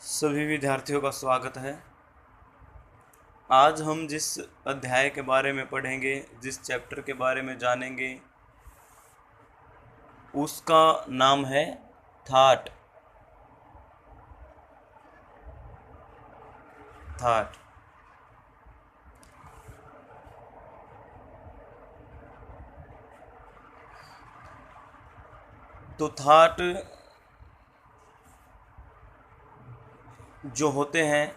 सभी विद्यार्थियों का स्वागत है। आज हम जिस अध्याय के बारे में पढ़ेंगे, जिस चैप्टर के बारे में जानेंगे, उसका नाम है थाट। थाट तो थाट जो होते हैं,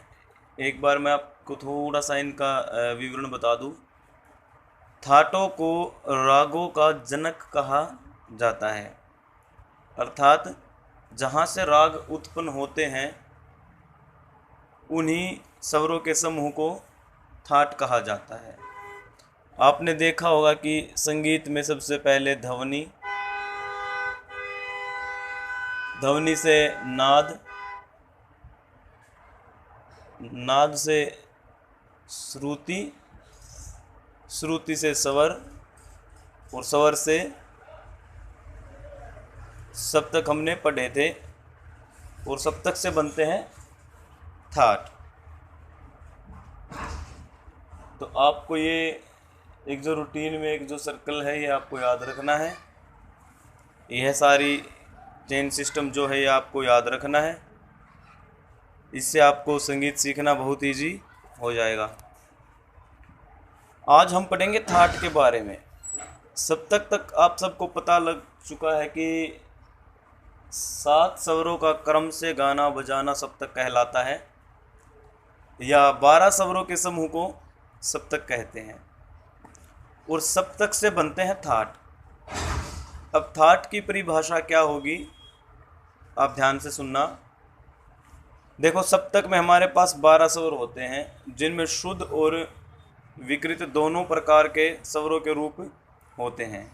एक बार मैं आपको थोड़ा सा इनका विवरण बता दूं। थाटों को रागों का जनक कहा जाता है, अर्थात जहाँ से राग उत्पन्न होते हैं उन्हीं स्वरों के समूह को थाट कहा जाता है। आपने देखा होगा कि संगीत में सबसे पहले ध्वनि, ध्वनि से नाद, नाद से श्रुति, श्रुति से स्वर और स्वर से सप्तक हमने पढ़े थे, और सप्तक से बनते हैं थाट। तो आपको ये एक जो रूटीन में एक जो सर्कल है, ये आपको याद रखना है। यह सारी चेन सिस्टम जो है ये आपको याद रखना है। इससे आपको संगीत सीखना बहुत इजी हो जाएगा। आज हम पढ़ेंगे थाट के बारे में। सप्तक तक आप सबको पता लग चुका है कि 7 स्वरों का क्रम से गाना बजाना सप्तक कहलाता है, या 12 स्वरों के समूह को सप्तक कहते हैं, और सप्तक से बनते हैं थाट। अब थाट की परिभाषा क्या होगी, आप ध्यान से सुनना। देखो, सप्तक में हमारे पास 12 स्वर होते हैं, जिनमें शुद्ध और विकृत दोनों प्रकार के स्वरों के रूप होते हैं।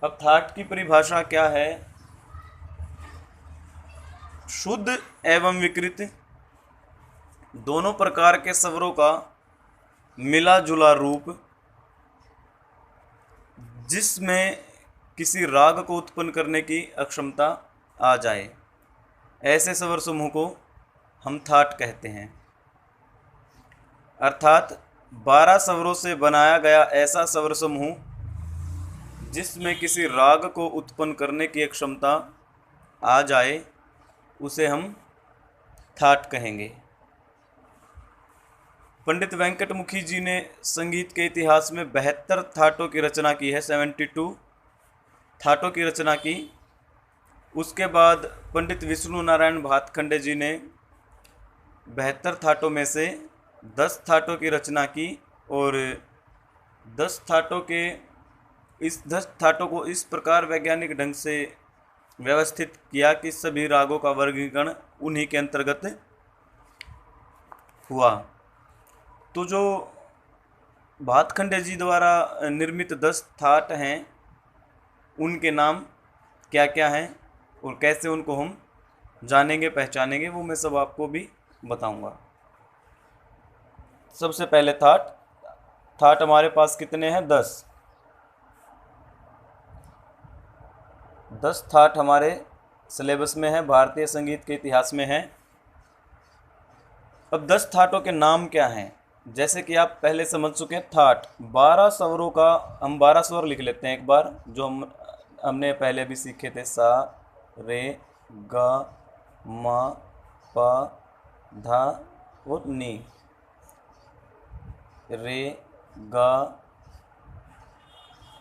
अब थाट की परिभाषा क्या है? शुद्ध एवं विकृत दोनों प्रकार के स्वरों का मिला जुला रूप, जिसमें किसी राग को उत्पन्न करने की अक्षमता आ जाए, ऐसे स्वर समूह को हम थाट कहते हैं। अर्थात 12 स्वरों से बनाया गया ऐसा स्वर समूह जिसमें किसी राग को उत्पन्न करने की अक्षमता आ जाए, उसे हम थाट कहेंगे। पंडित वेंकटमुखी जी ने संगीत के इतिहास में 72 थाटों की रचना की है, 72 थाटों की रचना की। उसके बाद पंडित विष्णु नारायण भातखंडे जी ने 72 थाटों में से 10 थाटों की रचना की, और 10 थाटों को इस प्रकार वैज्ञानिक ढंग से व्यवस्थित किया कि सभी रागों का वर्गीकरण उन्हीं के अंतर्गत हुआ। तो जो भातखंडे जी द्वारा निर्मित 10 थाट हैं, उनके नाम क्या क्या हैं और कैसे उनको हम जानेंगे, पहचानेंगे, वो मैं सब आपको भी बताऊंगा। सबसे पहले थाट हमारे पास कितने हैं? 10 थाट हमारे सिलेबस में है, भारतीय संगीत के इतिहास में है। अब 10 थाटों के नाम क्या हैं? जैसे कि आप पहले समझ चुके हैं, थाट 12 स्वरों का, हम 12 स्वर लिख लेते हैं एक बार, जो हमने पहले भी सीखे थे। सा, रे, गा, मा, पा, धा और नी। रे, गा,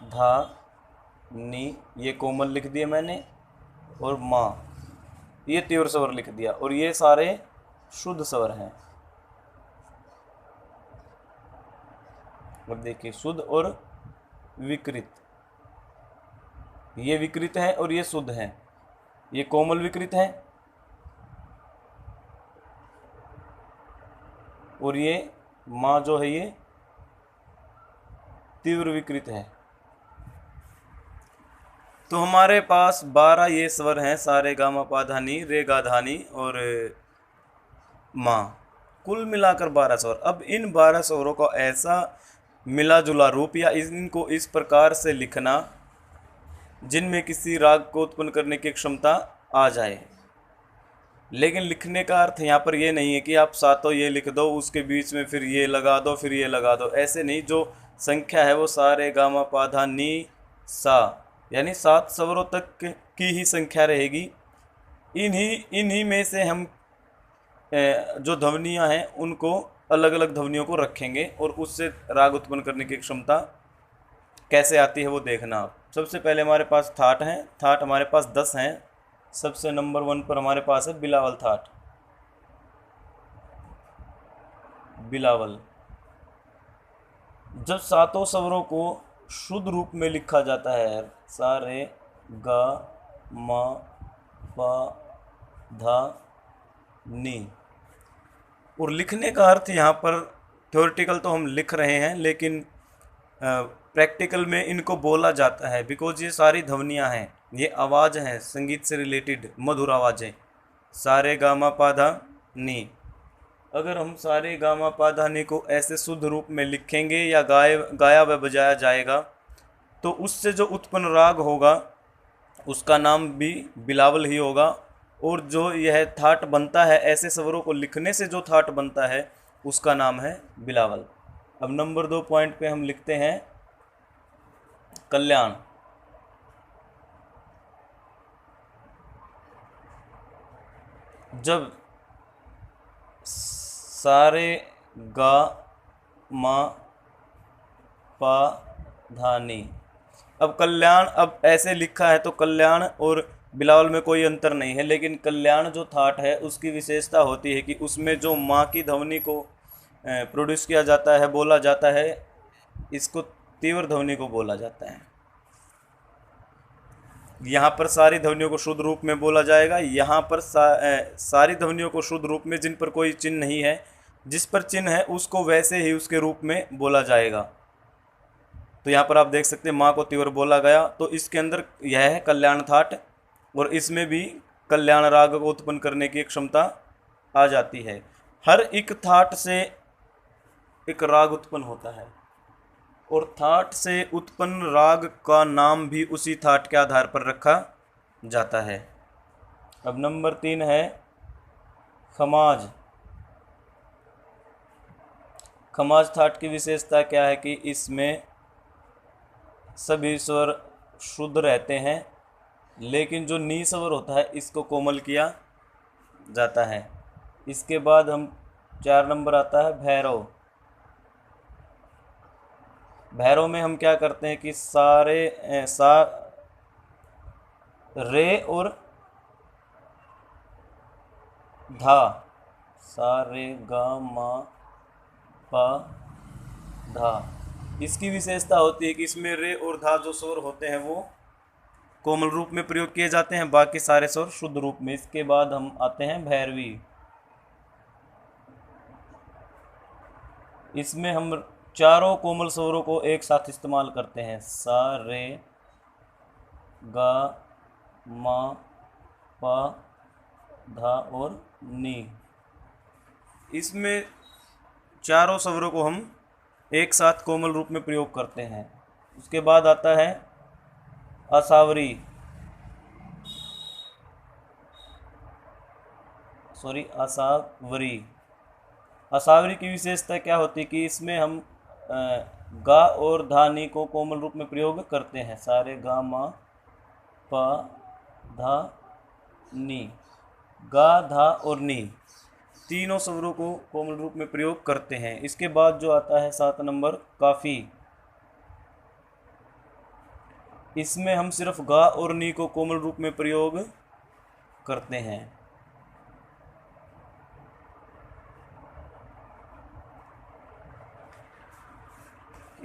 धा, नी, ये कोमल लिख दिए मैंने, और मा ये तीव्र स्वर लिख दिया, और ये सारे शुद्ध स्वर हैं। अब देखिए, शुद्ध और विकृत, ये विकृत है और ये शुद्ध है। ये कोमल विकृत है और ये माँ जो है ये तीव्र विकृत है। तो हमारे पास 12 ये स्वर हैं, सारे गा मा पा धा नी, रे गा धा नी और माँ, कुल मिलाकर 12 स्वर। अब इन 12 स्वरों का ऐसा मिला जुला रूप, या इनको इस प्रकार से लिखना जिनमें किसी राग को उत्पन्न करने की क्षमता आ जाए, लेकिन लिखने का अर्थ यहाँ पर ये नहीं है कि आप सातों ये लिख दो, उसके बीच में फिर ये लगा दो, फिर ये लगा दो, ऐसे नहीं। जो संख्या है वो सा रे गा मा पा धा नी सा, यानी 7 स्वरों तक की ही संख्या रहेगी। इन्हीं में से हम जो ध्वनियाँ हैं उनको अलग अलग ध्वनियों को रखेंगे और उससे राग उत्पन्न करने की क्षमता कैसे आती है वो देखना आप। सबसे पहले हमारे पास थाट हैं, थाट हमारे पास 10 हैं। सबसे नंबर 1 पर हमारे पास है बिलावल थाट। बिलावल। जब सातों स्वरों को शुद्ध रूप में लिखा जाता है, सा रे गा मा पा धा नी, और लिखने का अर्थ यहाँ पर थ्योरेटिकल तो हम लिख रहे हैं, लेकिन प्रैक्टिकल में इनको बोला जाता है, बिकॉज ये सारी ध्वनियाँ हैं, ये आवाज़ हैं, संगीत से रिलेटेड मधुर आवाज़ें। सारे गामा पाधा नी, अगर हम सारे गामा पाधा नी को ऐसे शुद्ध रूप में लिखेंगे या गाया व बजाया जाएगा तो उससे जो उत्पन्न राग होगा उसका नाम भी बिलावल ही होगा। और जो यह थाट बनता है, ऐसे स्वरों को लिखने से जो थाट बनता है उसका नाम है बिलावल। अब नंबर 2 पॉइंट पे हम लिखते हैं कल्याण। जब सारे गा मा पा धा नी, अब कल्याण, अब ऐसे लिखा है तो कल्याण और बिलावल में कोई अंतर नहीं है, लेकिन कल्याण जो थाट है उसकी विशेषता होती है कि उसमें जो माँ की ध्वनि को प्रोड्यूस किया जाता है, बोला जाता है, इसको तीव्र ध्वनि को बोला जाता है। यहाँ पर सारी ध्वनियों को शुद्ध रूप में बोला जाएगा, यहाँ पर सारी ध्वनियों को शुद्ध रूप में, जिन पर कोई चिन्ह नहीं है, जिस पर चिन्ह है उसको वैसे ही उसके रूप में बोला जाएगा। तो यहाँ पर आप देख सकते हैं माँ को तीव्र बोला गया, तो इसके अंदर यह है कल्याण थाट, और इसमें भी कल्याण राग को उत्पन्न करने की क्षमता आ जाती है। हर एक थाट से एक राग उत्पन्न होता है, और थाट से उत्पन्न राग का नाम भी उसी थाट के आधार पर रखा जाता है। अब नंबर 3 है खमाज। खमाज थाट की विशेषता क्या है कि इसमें सभी स्वर शुद्ध रहते हैं, लेकिन जो नी स्वर होता है इसको कोमल किया जाता है। इसके बाद हम 4 नंबर आता है भैरव। भैरव में हम क्या करते हैं कि सारे सा रे और धा, सा रे गा मा पा धा, इसकी विशेषता होती है कि इसमें रे और धा जो स्वर होते हैं वो कोमल रूप में प्रयोग किए जाते हैं, बाकी सारे स्वर शुद्ध रूप में। इसके बाद हम आते हैं भैरवी। इसमें हम चारों कोमल स्वरों को एक साथ इस्तेमाल करते हैं, सा रे गा मा पा धा और नी। इसमें चारों स्वरों को हम एक साथ कोमल रूप में प्रयोग करते हैं। उसके बाद आता है असावरी, असावरी। असावरी की विशेषता क्या होती है कि इसमें हम गा और धा नी को कोमल रूप में प्रयोग करते हैं, सारे गा मा पा धा नी, गा धा और नी तीनों स्वरों को कोमल रूप में प्रयोग करते हैं। इसके बाद जो आता है 7 नंबर काफ़ी। इसमें हम सिर्फ गा और नी को कोमल रूप में प्रयोग करते हैं।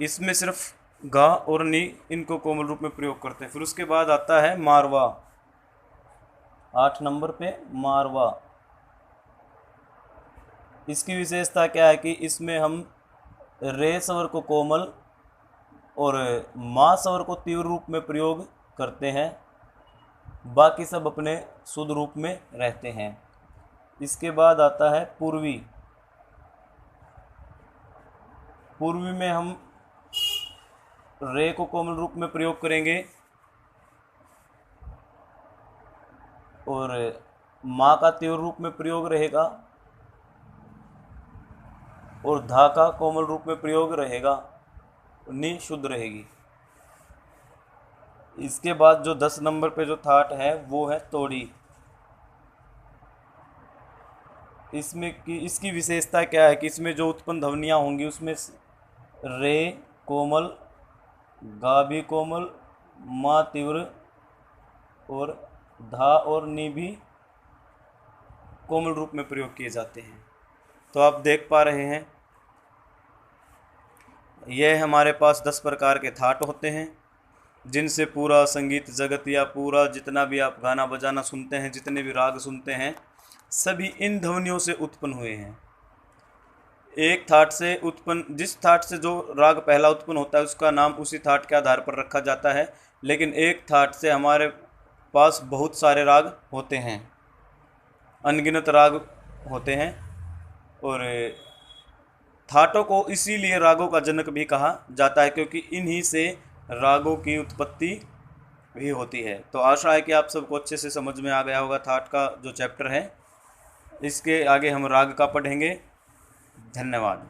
इसमें सिर्फ गा और नी इनको कोमल रूप में प्रयोग करते हैं। फिर उसके बाद आता है मारवा। 8 नंबर पे मारवा। इसकी विशेषता क्या है कि इसमें हम रे स्वर को कोमल और मा स्वर को तीव्र रूप में प्रयोग करते हैं, बाकी सब अपने शुद्ध रूप में रहते हैं। इसके बाद आता है पूर्वी। पूर्वी में हम रे को कोमल रूप में प्रयोग करेंगे और मा का तीव्र रूप में प्रयोग रहेगा और धा का कोमल रूप में प्रयोग रहेगा, नी शुद्ध रहेगी। इसके बाद जो 10 नंबर पे जो थाट है वो है तोड़ी। इसमें इसकी विशेषता क्या है कि इसमें जो उत्पन्न ध्वनियाँ होंगी उसमें रे कोमल, गा भी कोमल, मा तीव्र और धा और नी भी कोमल रूप में प्रयोग किए जाते हैं। तो आप देख पा रहे हैं यह हमारे पास 10 प्रकार के थाट होते हैं जिनसे पूरा संगीत जगत या पूरा जितना भी आप गाना बजाना सुनते हैं, जितने भी राग सुनते हैं, सभी इन ध्वनियों से उत्पन्न हुए हैं। एक थाट से उत्पन्न, जिस थाट से जो राग पहला उत्पन्न होता है उसका नाम उसी थाट के आधार पर रखा जाता है, लेकिन एक थाट से हमारे पास बहुत सारे राग होते हैं, अनगिनत राग होते हैं। और थाटों को इसीलिए रागों का जनक भी कहा जाता है क्योंकि इन्हीं से रागों की उत्पत्ति भी होती है। तो आशा है कि आप सबको अच्छे से समझ में आ गया होगा थाट का जो चैप्टर है। इसके आगे हम राग का पढ़ेंगे। धन्यवाद।